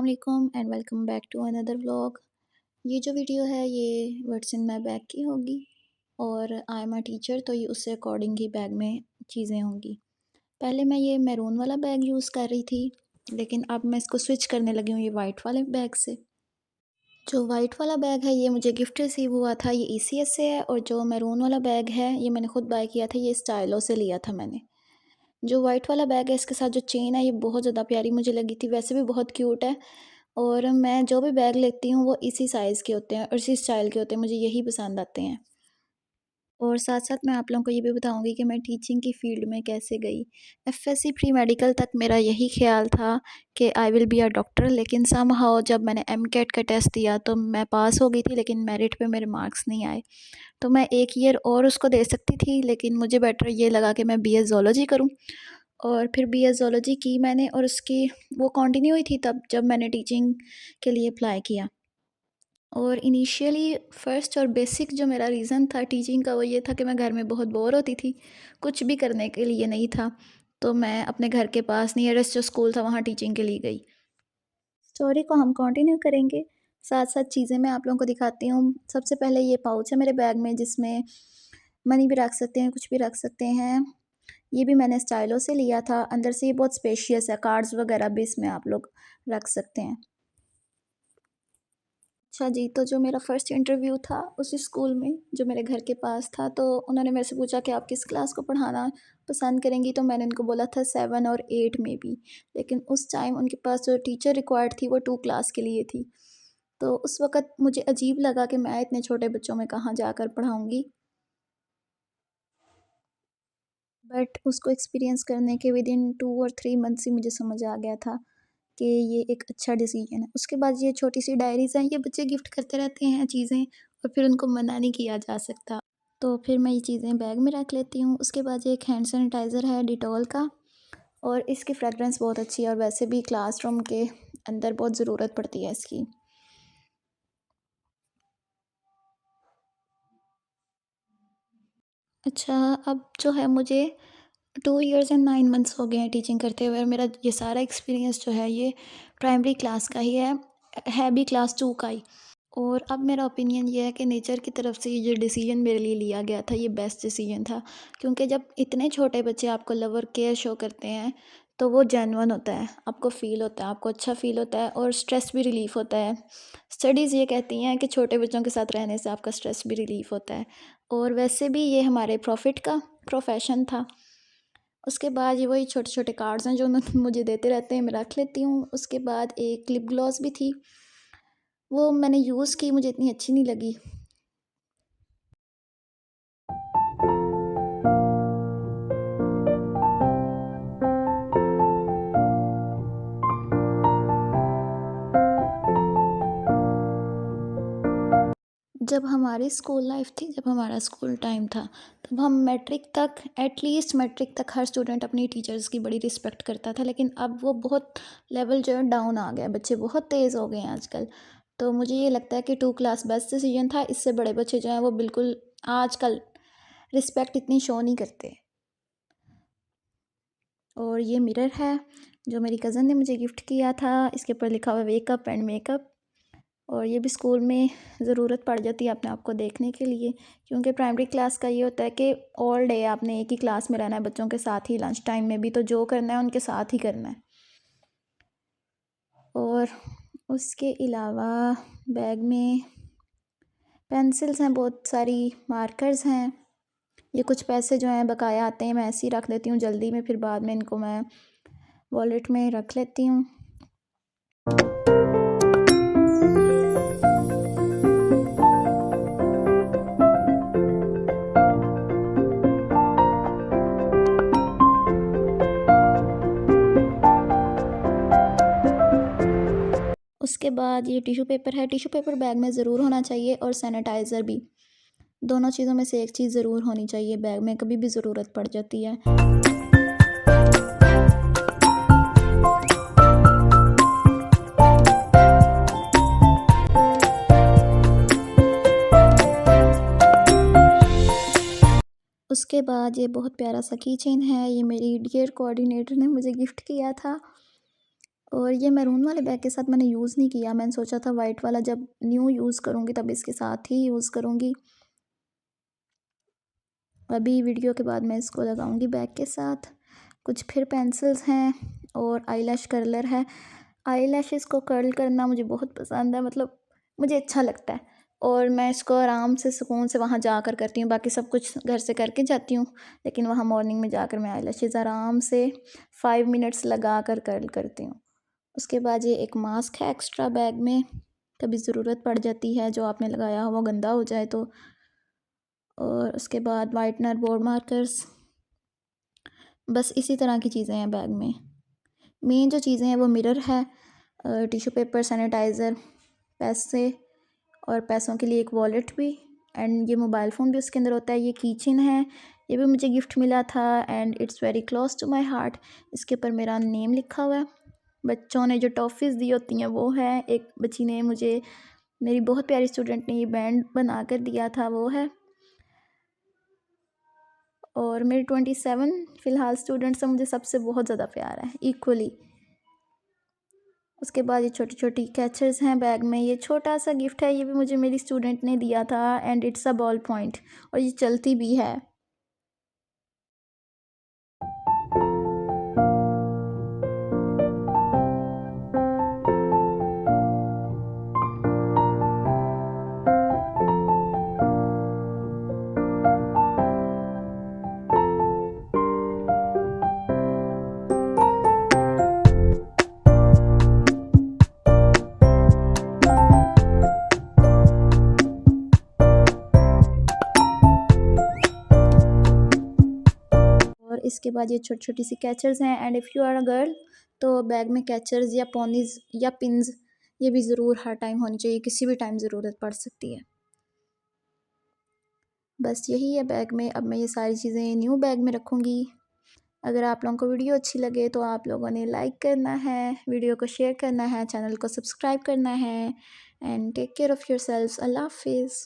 वालेकुम and welcome back to another vlog. ये जो वीडियो है ये व्हाट्स इन माय बैग की होगी और आई एम अ टीचर, तो ये उससे अकॉर्डिंग ही बैग में चीज़ें होंगी। पहले मैं ये मैरून वाला बैग यूज़ कर रही थी, लेकिन अब मैं इसको स्विच करने लगी हूँ ये वाइट वाले बैग से। जो वाइट वाला बैग है ये मुझे गिफ्ट रिसीव हुआ था, ये ईसीएस से है, और जो मैरून वाला बैग है ये मैंने खुद बाय किया था, ये स्टाइलो से लिया था मैंने। जो वाइट वाला बैग है इसके साथ जो चेन है ये बहुत ज़्यादा प्यारी मुझे लगी थी, वैसे भी बहुत क्यूट है। और मैं जो भी बैग लेती हूँ वो इसी साइज़ के होते हैं और इसी स्टाइल के होते हैं, मुझे यही पसंद आते हैं। और साथ-साथ मैं आप लोगों को ये भी बताऊँगी कि मैं टीचिंग की फ़ील्ड में कैसे गई। एफएससी प्री मेडिकल तक मेरा यही ख़्याल था कि I will be a doctor, लेकिन समहाउ जब मैंने एमकेट का टेस्ट दिया तो मैं पास हो गई थी, लेकिन मेरिट पे मेरे मार्क्स नहीं आए। तो मैं 1 ईयर और उसको दे सकती थी, लेकिन मुझे बेटर ये लगा कि मैं बीएस ज़ूलॉजी करूँ। और फिर बीएस ज़ूलॉजी की मैंने, और उसकी वो कंटिन्यू हुई थी तब जब मैंने टीचिंग के लिए अप्लाई किया। और इनिशियली फ़र्स्ट और बेसिक जो मेरा रीज़न था टीचिंग का वो ये था कि मैं घर में बहुत बोर होती थी, कुछ भी करने के लिए नहीं था। तो मैं अपने घर के पास नियरेस्ट जो स्कूल था वहाँ टीचिंग के लिए गई। स्टोरी को हम कंटिन्यू करेंगे, साथ-साथ चीज़ें मैं आप लोगों को दिखाती हूँ। सबसे पहले ये पाउच है मेरे बैग में जिसमें मनी भी रख सकते हैं, कुछ भी रख सकते हैं। ये भी मैंने स्टाइलो से लिया था, अंदर से ये बहुत स्पेशियस है, कार्ड्स वगैरह भी इसमें आप लोग रख सकते हैं। अच्छा जी, तो जो मेरा फर्स्ट इंटरव्यू था उसी स्कूल में जो मेरे घर के पास था, तो उन्होंने मेरे से पूछा कि आप किस क्लास को पढ़ाना पसंद करेंगी, तो मैंने उनको बोला था 7 और 8 में भी। लेकिन उस टाइम उनके पास जो टीचर रिक्वायर्ड थी वो 2 क्लास के लिए थी। तो उस वक़्त मुझे अजीब लगा कि मैं इतने छोटे बच्चों में कहाँ जाकर पढ़ाऊँगी। बट उसको एक्सपीरियंस करने के विदिन 2 और 3 मंथ्स ही मुझे समझ आ गया था कि ये एक अच्छा डिसीजन है। उसके बाद ये छोटी-सी डायरीज़ हैं, ये बच्चे गिफ्ट करते रहते हैं चीज़ें और फिर उनको मना नहीं किया जा सकता। तो फिर मैं ये चीज़ें बैग में रख लेती हूँ। उसके बाद ये एक हैंड सैनिटाइज़र है डिटॉल का, और इसकी फ्रेगरेंस बहुत अच्छी है और वैसे भी क्लासरूम के अंदर बहुत ज़रूरत पड़ती है इसकी। अच्छा, अब जो है मुझे 2 इयर्स एंड 9 मंथ्स हो गए हैं टीचिंग करते हुए, और मेरा ये सारा एक्सपीरियंस जो है ये प्राइमरी क्लास का ही है भी क्लास 2 का ही। और अब मेरा ओपिनियन ये है कि नेचर की तरफ से ये जो डिसीजन मेरे लिए लिया गया था ये बेस्ट डिसीजन था, क्योंकि जब इतने छोटे बच्चे आपको लव और केयर शो करते हैं तो वो जेन्युइन होता है, आपको फ़ील होता है, आपको अच्छा फ़ील होता है और स्ट्रेस भी रिलीफ़ होता है। स्टडीज़ ये कहती हैं कि छोटे बच्चों के साथ रहने से आपका स्ट्रेस भी रिलीफ़ होता है, और वैसे भी ये हमारे प्रॉफिट का प्रोफेशन था। उसके बाद ये वही छोटे-छोटे कार्ड्स हैं जो मुझे देते रहते हैं, मैं रख लेती हूँ। उसके बाद एक लिप ग्लॉस भी थी, वो मैंने यूज़ की, मुझे इतनी अच्छी नहीं लगी। जब हमारी स्कूल लाइफ थी, जब हमारा स्कूल टाइम था, तब हम मैट्रिक तक, एटलीस्ट मैट्रिक तक हर स्टूडेंट अपनी टीचर्स की बड़ी रिस्पेक्ट करता था, लेकिन अब वो बहुत लेवल जो है डाउन आ गया, बच्चे बहुत तेज़ हो गए हैं आजकल। तो मुझे ये लगता है कि 2 क्लास बेस्ट डिसीजन था, इससे बड़े बच्चे जो हैं वो बिल्कुल आजकल रिस्पेक्ट इतनी शो नहीं करते। और ये मिरर है जो मेरी कज़न ने मुझे गिफ्ट किया था, इसके ऊपर लिखा हुआ है वेकअप एंड मेकअप। और ये भी स्कूल में ज़रूरत पड़ जाती है अपने आप को देखने के लिए, क्योंकि प्राइमरी क्लास का ये होता है कि ऑल डे आपने एक ही क्लास में रहना है बच्चों के साथ ही, लंच टाइम में भी तो जो करना है उनके साथ ही करना है। और उसके अलावा बैग में पेंसिल्स हैं, बहुत सारी मार्कर्स हैं। ये कुछ पैसे जो हैं बकाया आते हैं, मैं ऐसे ही रख देती हूँ जल्दी में, फिर बाद में इनको मैं वॉलेट में रख लेती हूँ। उसके बाद ये टिश्यू पेपर है, टिश्यू पेपर बैग में ज़रूर होना चाहिए, और सैनिटाइज़र भी। दोनों चीज़ों में से एक चीज़ ज़रूर होनी चाहिए बैग में, कभी भी ज़रूरत पड़ जाती है। उसके बाद ये बहुत प्यारा सा की चेन है, ये मेरी डियर कोऑर्डिनेटर ने मुझे गिफ्ट किया था। और ये मैरून वाले बैग के साथ मैंने यूज़ नहीं किया, मैंने सोचा था वाइट वाला जब न्यू यूज़ करूँगी तब इसके साथ ही यूज़ करूँगी। अभी वीडियो के बाद मैं इसको लगाऊंगी बैग के साथ। कुछ फिर पेंसिल्स हैं और आईलैश कर्लर है। आईलैशेस को कर्ल करना मुझे बहुत पसंद है, मतलब मुझे अच्छा लगता है और मैं इसको आराम से सुकून से वहाँ जाकर करती हूँ। बाकी सब कुछ घर से करके जाती हूँ, लेकिन वहाँ मॉर्निंग में जाकर मैं आईलैशेस आराम से 5 मिनट्स लगा कर कर्ल करती हूँ। उसके बाद ये एक मास्क है एक्स्ट्रा बैग में, कभी ज़रूरत पड़ जाती है जो आपने लगाया हो वो गंदा हो जाए तो। और उसके बाद वाइटनर, बोर्ड मार्कर्स, बस इसी तरह की चीज़ें हैं बैग में। मेन जो चीज़ें हैं वो मिरर है, टिश्यू पेपर, सैनिटाइज़र, पैसे और पैसों के लिए एक वॉलेट भी, एंड ये मोबाइल फ़ोन भी उसके अंदर होता है। ये कीचेन है, ये भी मुझे गिफ्ट मिला था and it's very close to my heart. इसके ऊपर मेरा नेम लिखा हुआ है। बच्चों ने जो टॉफ़ीज़ दी होती हैं वो है। एक बच्ची ने मुझे, मेरी बहुत प्यारी स्टूडेंट ने ये बैंड बना कर दिया था, वो है। और मेरे 27 फ़िलहाल स्टूडेंट्स से मुझे सबसे बहुत ज़्यादा प्यार है, इक्वली। उसके बाद ये छोटी छोटी कैचर्स हैं बैग में। ये छोटा सा गिफ्ट है, ये भी मुझे मेरी स्टूडेंट ने दिया था and it's a ball point, और ये चलती भी है। और इसके बाद ये छोटी छोटी सी कैचर्स हैं, and if you are a girl तो बैग में कैचर्स या पोनीज या पिन्स ये भी ज़रूर हर टाइम होनी चाहिए, किसी भी टाइम ज़रूरत पड़ सकती है। बस यही है बैग में। अब मैं ये सारी चीज़ें न्यू बैग में रखूँगी। अगर आप लोगों को वीडियो अच्छी लगे तो आप लोगों ने लाइक करना है, वीडियो को शेयर करना है, चैनल को सब्सक्राइब करना है, and take care of yourselves. अल्लाह हाफ़िज़।